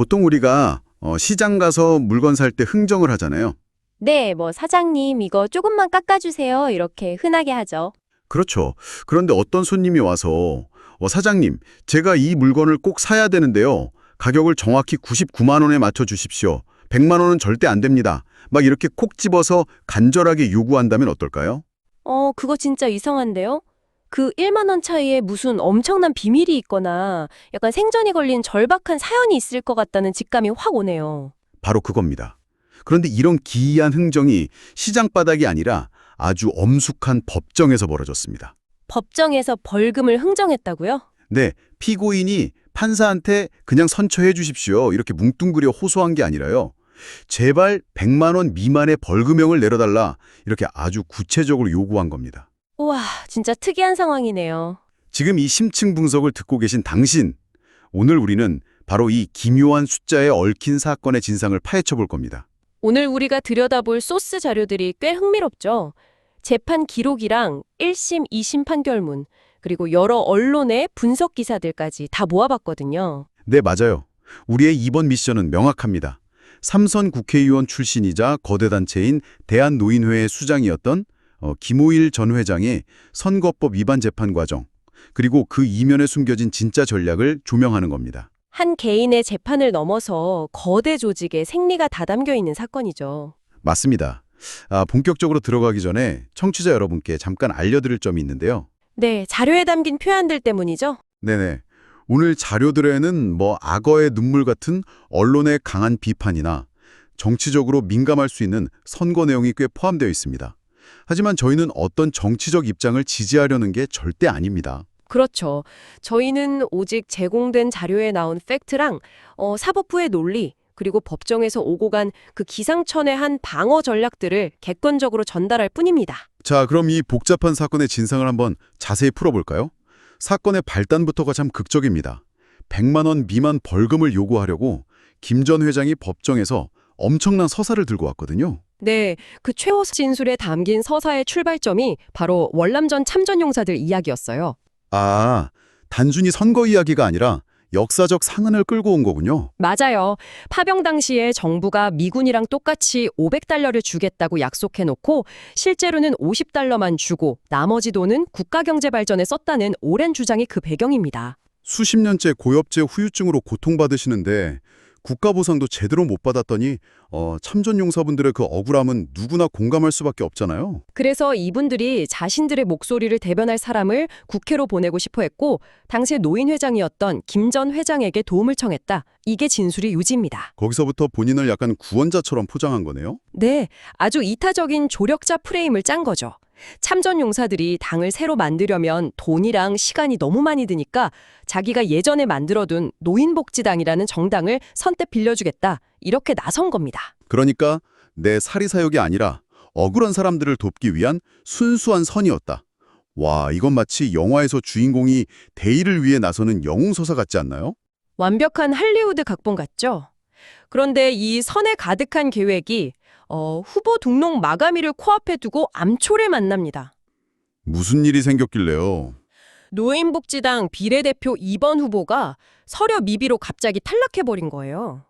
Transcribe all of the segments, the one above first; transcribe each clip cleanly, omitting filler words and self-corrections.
보통 우리가 시장 가서 물건 살 때 흥정을 하잖아요. 네, 사장님, 이거 조금만 깎아주세요. 이렇게 흔하게 하죠. 그렇죠. 그런데 어떤 손님이 와서 사장님, 제가 이 물건을 꼭 사야 되는데요. 가격을 정확히 99만 원에 맞춰 주십시오. 100만 원은 절대 안 됩니다. 막 이렇게 콕 집어서 간절하게 요구한다면 어떨까요? 그거 진짜 이상한데요? 그 1만 원 차이에 무슨 엄청난 비밀이 있거나 약간 생전이 걸린 절박한 사연이 있을 것 같다는 직감이 확 오네요. 바로 그겁니다. 그런데 이런 기이한 흥정이 시장 바닥이 아니라 아주 엄숙한 법정에서 벌어졌습니다. 법정에서 벌금을 흥정했다고요? 네, 피고인이 판사한테 그냥 선처해 주십시오. 이렇게 뭉뚱그려 호소한 게 아니라요. 제발 100만 원 미만의 벌금형을 내려달라. 이렇게 아주 구체적으로 요구한 겁니다. 우와, 진짜 특이한 상황이네요. 지금 이 심층 분석을 듣고 계신 당신, 오늘 우리는 바로 이 기묘한 숫자에 얽힌 사건의 진상을 파헤쳐 볼 겁니다. 오늘 우리가 들여다볼 소스 자료들이 꽤 흥미롭죠? 재판 기록이랑 1심, 2심 판결문, 그리고 여러 언론의 분석 기사들까지 다 모아봤거든요. 네, 맞아요. 우리의 이번 미션은 명확합니다. 삼선 국회의원 출신이자 거대 단체인 대한노인회의 수장이었던 김호일 전 회장의 선거법 위반 재판 과정, 그리고 그 이면에 숨겨진 진짜 전략을 조명하는 겁니다. 한 개인의 재판을 넘어서 거대 조직의 생리가 다 담겨 있는 사건이죠. 맞습니다. 본격적으로 들어가기 전에 청취자 여러분께 잠깐 알려드릴 점이 있는데요. 네, 자료에 담긴 표현들 때문이죠. 네네. 오늘 자료들에는 악어의 눈물 같은 언론의 강한 비판이나 정치적으로 민감할 수 있는 선거 내용이 꽤 포함되어 있습니다. 하지만 저희는 어떤 정치적 입장을 지지하려는 게 절대 아닙니다. 그렇죠. 저희는 오직 제공된 자료에 나온 팩트랑 사법부의 논리, 그리고 법정에서 오고 간 그 기상천외한 방어 전략들을 객관적으로 전달할 뿐입니다. 자, 그럼 이 복잡한 사건의 진상을 한번 자세히 풀어볼까요? 사건의 발단부터가 참 극적입니다. 100만 원 미만 벌금을 요구하려고 김 전 회장이 법정에서 엄청난 서사를 들고 왔거든요. 네, 그 최호 진술에 담긴 서사의 출발점이 바로 월남전 참전용사들 이야기였어요. 단순히 선거 이야기가 아니라 역사적 상흔을 끌고 온 거군요. 맞아요. 파병 당시에 정부가 미군이랑 똑같이 500달러를 주겠다고 약속해놓고 실제로는 50달러만 주고 나머지 돈은 국가경제발전에 썼다는 오랜 주장이 그 배경입니다. 수십 년째 고엽제 후유증으로 고통받으시는데 국가보상도 제대로 못 받았더니 참전용사분들의 그 억울함은 누구나 공감할 수밖에 없잖아요. 그래서 이분들이 자신들의 목소리를 대변할 사람을 국회로 보내고 싶어 했고 당시 노인 회장이었던 김 전 회장에게 도움을 청했다. 이게 진술의 요지입니다. 거기서부터 본인을 약간 구원자처럼 포장한 거네요. 네, 아주 이타적인 조력자 프레임을 짠 거죠. 참전 용사들이 당을 새로 만들려면 돈이랑 시간이 너무 많이 드니까 자기가 예전에 만들어둔 노인복지당이라는 정당을 선뜻 빌려주겠다. 이렇게 나선 겁니다. 그러니까 내 사리사욕이 아니라 억울한 사람들을 돕기 위한 순수한 선이었다. 와, 이건 마치 영화에서 주인공이 대의를 위해 나서는 영웅서사 같지 않나요? 완벽한 할리우드 각본 같죠? 그런데 이 선에 가득한 계획이 후보 등록 마감일을 코앞에 두고 암초를 만납니다. 무슨 일이 생겼길래요? 노인복지당 비례대표 2번 후보가 서려 미비로 갑자기 탈락해버린 거예요.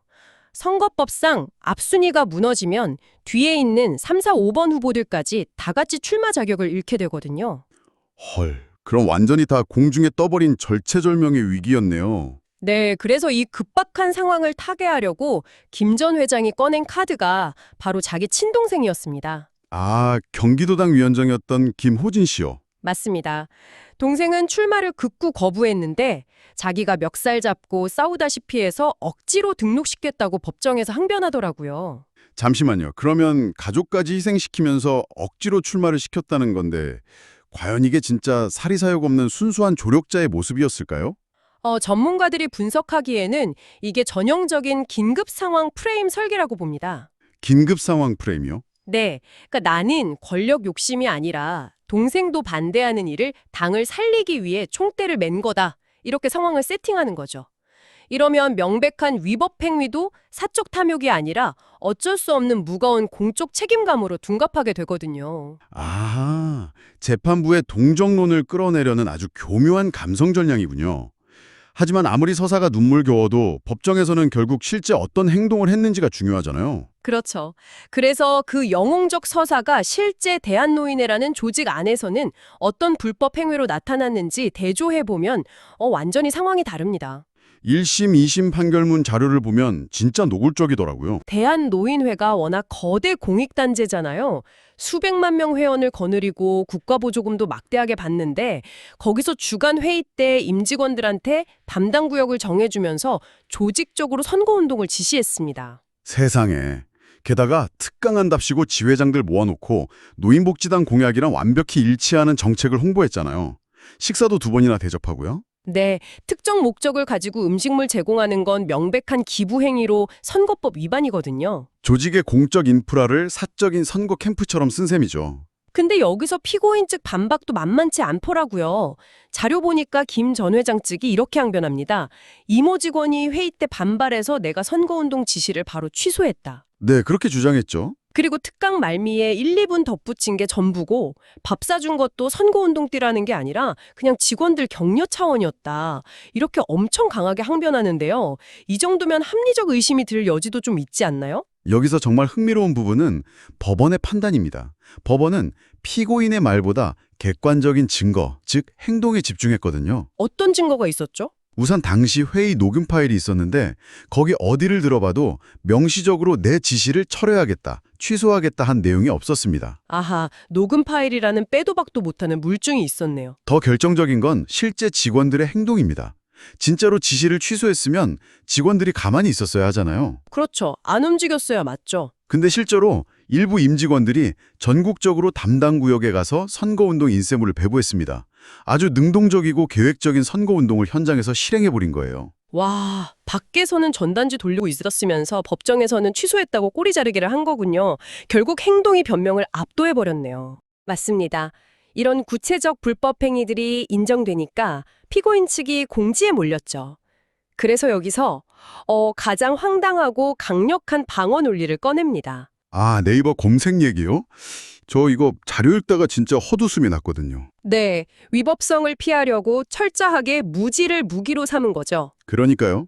선거법상 앞순위가 무너지면 뒤에 있는 3, 4, 5번 후보들까지 다 같이 출마 자격을 잃게 되거든요. 헐, 그럼 완전히 다 공중에 떠버린 절체절명의 위기였네요. 네, 그래서 이 급박한 상황을 타개하려고 김 전 회장이 꺼낸 카드가 바로 자기 친동생이었습니다. 경기도당 위원장이었던 김호진 씨요. 맞습니다. 동생은 출마를 극구 거부했는데 자기가 멱살 잡고 싸우다시피 해서 억지로 등록시켰다고 법정에서 항변하더라고요. 잠시만요. 그러면 가족까지 희생시키면서 억지로 출마를 시켰다는 건데 과연 이게 진짜 사리사욕 없는 순수한 조력자의 모습이었을까요? 전문가들이 분석하기에는 이게 전형적인 긴급 상황 프레임 설계라고 봅니다. 긴급 상황 프레임이요? 네, 그러니까 나는 권력 욕심이 아니라 동생도 반대하는 일을 당을 살리기 위해 총대를 맨 거다. 이렇게 상황을 세팅하는 거죠. 이러면 명백한 위법 행위도 사적 탐욕이 아니라 어쩔 수 없는 무거운 공적 책임감으로 둔갑하게 되거든요. 재판부의 동정론을 끌어내려는 아주 교묘한 감성 전략이군요. 하지만 아무리 서사가 눈물겨워도 법정에서는 결국 실제 어떤 행동을 했는지가 중요하잖아요. 그렇죠. 그래서 그 영웅적 서사가 실제 대한노인회라는 조직 안에서는 어떤 불법 행위로 나타났는지 대조해보면 완전히 상황이 다릅니다. 1심, 2심 판결문 자료를 보면 진짜 노골적이더라고요. 대한노인회가 워낙 거대 공익단체잖아요. 수백만 명 회원을 거느리고 국가보조금도 막대하게 받는데 거기서 주간 회의 때 임직원들한테 담당 구역을 정해주면서 조직적으로 선거운동을 지시했습니다. 세상에. 게다가 특강한답시고 지회장들 모아놓고 노인복지당 공약이랑 완벽히 일치하는 정책을 홍보했잖아요. 식사도 2번이나 대접하고요. 네, 특정 목적을 가지고 음식물 제공하는 건 명백한 기부 행위로 선거법 위반이거든요. 조직의 공적 인프라를 사적인 선거 캠프처럼 쓴 셈이죠. 근데 여기서 피고인 측 반박도 만만치 않더라고요. 자료 보니까 김 전 회장 측이 이렇게 항변합니다. 이모 직원이 회의 때 반발해서 내가 선거운동 지시를 바로 취소했다. 네, 그렇게 주장했죠. 그리고 특강 말미에 1, 2분 덧붙인 게 전부고 밥 사준 것도 선거운동 뛰라는 게 아니라 그냥 직원들 격려 차원이었다. 이렇게 엄청 강하게 항변하는데요. 이 정도면 합리적 의심이 들 여지도 좀 있지 않나요? 여기서 정말 흥미로운 부분은 법원의 판단입니다. 법원은 피고인의 말보다 객관적인 증거, 즉 행동에 집중했거든요. 어떤 증거가 있었죠? 우선 당시 회의 녹음 파일이 있었는데 거기 어디를 들어봐도 명시적으로 내 지시를 철회하겠다, 취소하겠다 한 내용이 없었습니다. 아하, 녹음 파일이라는 빼도 박도 못하는 물증이 있었네요. 더 결정적인 건 실제 직원들의 행동입니다. 진짜로 지시를 취소했으면 직원들이 가만히 있었어야 하잖아요. 그렇죠. 안 움직였어야 맞죠. 근데 실제로 일부 임직원들이 전국적으로 담당 구역에 가서 선거운동 인쇄물을 배부했습니다. 아주 능동적이고 계획적인 선거운동을 현장에서 실행해버린 거예요. 와, 밖에서는 전단지 돌리고 있었으면서 법정에서는 취소했다고 꼬리 자르기를 한 거군요. 결국 행동이 변명을 압도해버렸네요. 맞습니다. 이런 구체적 불법 행위들이 인정되니까 피고인 측이 공지에 몰렸죠. 그래서 여기서 가장 황당하고 강력한 방어 논리를 꺼냅니다. 아, 네이버 검색 얘기요? 저 이거 자료 읽다가 진짜 헛웃음이 났거든요. 네, 위법성을 피하려고 철저하게 무지를 무기로 삼은 거죠. 그러니까요.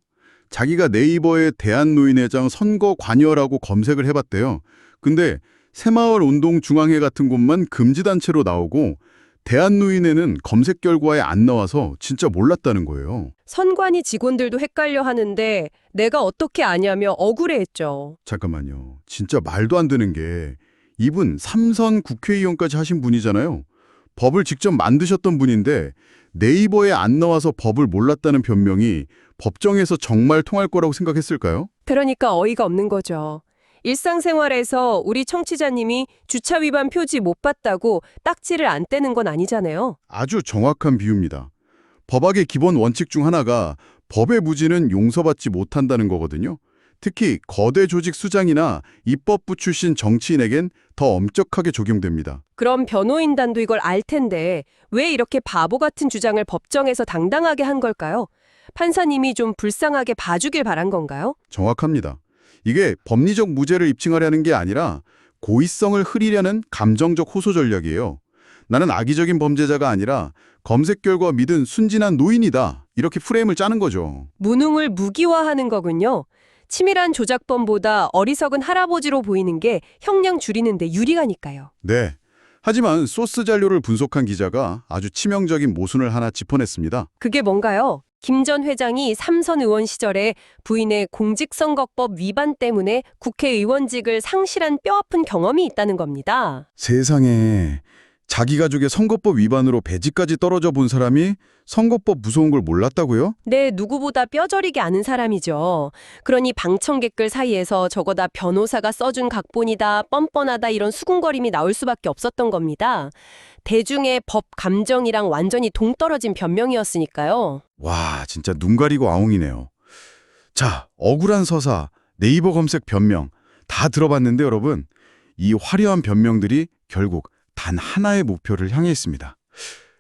자기가 네이버에 대한노인회장 선거 관여라고 검색을 해봤대요. 근데 새마을 운동중앙회 같은 곳만 금지단체로 나오고 대한노인회는 검색 결과에 안 나와서 진짜 몰랐다는 거예요. 선관위 직원들도 헷갈려 하는데 내가 어떻게 아냐며 억울해했죠. 잠깐만요. 진짜 말도 안 되는 게 이분 3선 국회의원까지 하신 분이잖아요. 법을 직접 만드셨던 분인데 네이버에 안 나와서 법을 몰랐다는 변명이 법정에서 정말 통할 거라고 생각했을까요? 그러니까 어이가 없는 거죠. 일상생활에서 우리 청취자님이 주차 위반 표지 못 봤다고 딱지를 안 떼는 건 아니잖아요. 아주 정확한 비유입니다. 법학의 기본 원칙 중 하나가 법의 무지는 용서받지 못한다는 거거든요. 특히 거대 조직 수장이나 입법부 출신 정치인에겐 더 엄격하게 적용됩니다. 그럼 변호인단도 이걸 알 텐데 왜 이렇게 바보 같은 주장을 법정에서 당당하게 한 걸까요? 판사님이 좀 불쌍하게 봐주길 바란 건가요? 정확합니다. 이게 법리적 무죄를 입증하려는 게 아니라 고의성을 흐리려는 감정적 호소 전략이에요. 나는 악의적인 범죄자가 아니라 검색 결과 믿은 순진한 노인이다. 이렇게 프레임을 짜는 거죠. 무능을 무기화하는 거군요. 치밀한 조작범보다 어리석은 할아버지로 보이는 게 형량 줄이는 데 유리하니까요. 네. 하지만 소스 자료를 분석한 기자가 아주 치명적인 모순을 하나 짚어냈습니다. 그게 뭔가요? 김 전 회장이 삼선 의원 시절에 부인의 공직선거법 위반 때문에 국회의원직을 상실한 뼈아픈 경험이 있다는 겁니다. 세상에, 자기 가족의 선거법 위반으로 배지까지 떨어져 본 사람이 선거법 무서운 걸 몰랐다고요? 네, 누구보다 뼈저리게 아는 사람이죠. 그러니 방청객들 사이에서 저거다 변호사가 써준 각본이다, 뻔뻔하다 이런 수군거림이 나올 수밖에 없었던 겁니다. 대중의 법 감정이랑 완전히 동떨어진 변명이었으니까요. 와, 진짜 눈 가리고 아웅이네요. 자, 억울한 서사, 네이버 검색 변명 다 들어봤는데 여러분, 이 화려한 변명들이 결국 단 하나의 목표를 향해 있습니다.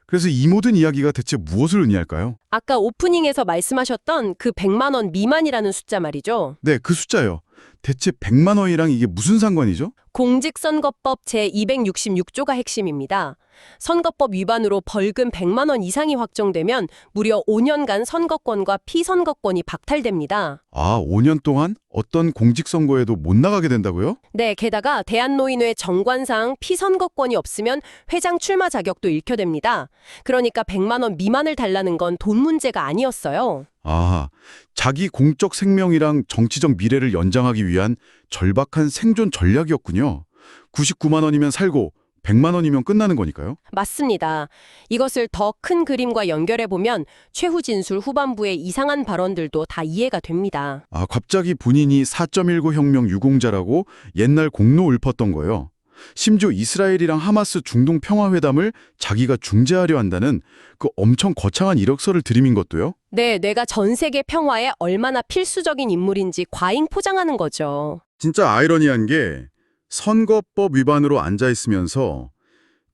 그래서 이 모든 이야기가 대체 무엇을 의미할까요? 아까 오프닝에서 말씀하셨던 그 100만 원 미만이라는 숫자 말이죠. 네, 그 숫자요. 대체 100만 원이랑 이게 무슨 상관이죠? 공직선거법 제266조가 핵심입니다. 선거법 위반으로 벌금 100만 원 이상이 확정되면 무려 5년간 선거권과 피선거권이 박탈됩니다. 아, 5년 동안 어떤 공직선거에도 못 나가게 된다고요? 네, 게다가 대한노인회 정관상 피선거권이 없으면 회장 출마 자격도 잃게 됩니다. 그러니까 100만 원 미만을 달라는 건 돈 문제가 아니었어요. 아, 자기 공적 생명이랑 정치적 미래를 연장하기 위한 절박한 생존 전략이었군요. 99만 원이면 살고 100만 원이면 끝나는 거니까요. 맞습니다. 이것을 더 큰 그림과 연결해보면 최후 진술 후반부의 이상한 발언들도 다 이해가 됩니다. 아, 갑자기 본인이 4.19 혁명 유공자라고 옛날 공로 읊었던 거예요. 심지어 이스라엘이랑 하마스 중동 평화회담을 자기가 중재하려 한다는 그 엄청 거창한 이력서를 들이민 것도요. 네, 뇌가 전 세계 평화에 얼마나 필수적인 인물인지 과잉 포장하는 거죠. 진짜 아이러니한 게 선거법 위반으로 앉아 있으면서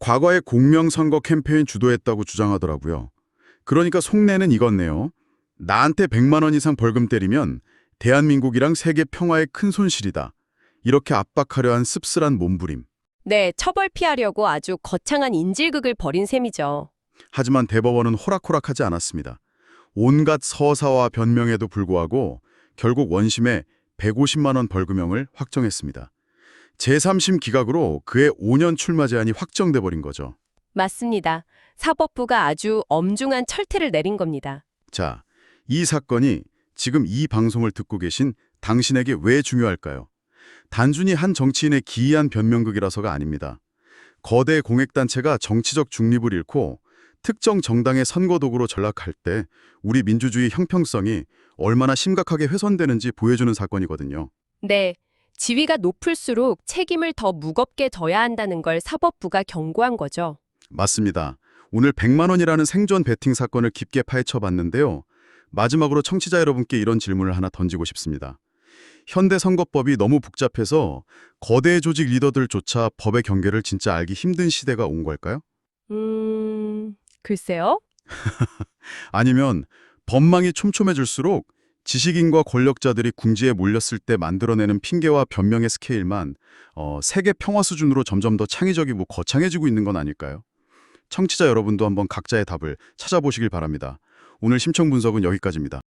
과거에 공명선거 캠페인 주도했다고 주장하더라고요. 그러니까 속내는 이건네요. 나한테 100만 원 이상 벌금 때리면 대한민국이랑 세계 평화에 큰 손실이다. 이렇게 압박하려 한 씁쓸한 몸부림. 네, 처벌 피하려고 아주 거창한 인질극을 벌인 셈이죠. 하지만 대법원은 호락호락하지 않았습니다. 온갖 서사와 변명에도 불구하고 결국 원심에 150만 원 벌금형을 확정했습니다. 제3심 기각으로 그의 5년 출마 제한이 확정돼 버린 거죠. 맞습니다. 사법부가 아주 엄중한 철퇴를 내린 겁니다. 자, 이 사건이 지금 이 방송을 듣고 계신 당신에게 왜 중요할까요? 단순히 한 정치인의 기이한 변명극이라서가 아닙니다. 거대 공액단체가 정치적 중립을 잃고 특정 정당의 선거도구로 전락할 때 우리 민주주의 형평성이 얼마나 심각하게 훼손되는지 보여주는 사건이거든요. 네, 지위가 높을수록 책임을 더 무겁게 져야 한다는 걸 사법부가 경고한 거죠. 맞습니다. 오늘 100만 원이라는 생존 베팅 사건을 깊게 파헤쳐봤는데요. 마지막으로 청취자 여러분께 이런 질문을 하나 던지고 싶습니다. 현대 선거법이 너무 복잡해서 거대 조직 리더들조차 법의 경계를 진짜 알기 힘든 시대가 온 걸까요? 글쎄요. 아니면 법망이 촘촘해질수록 지식인과 권력자들이 궁지에 몰렸을 때 만들어내는 핑계와 변명의 스케일만 세계 평화 수준으로 점점 더 창의적이고 거창해지고 있는 건 아닐까요? 청취자 여러분도 한번 각자의 답을 찾아보시길 바랍니다. 오늘 심층 분석은 여기까지입니다.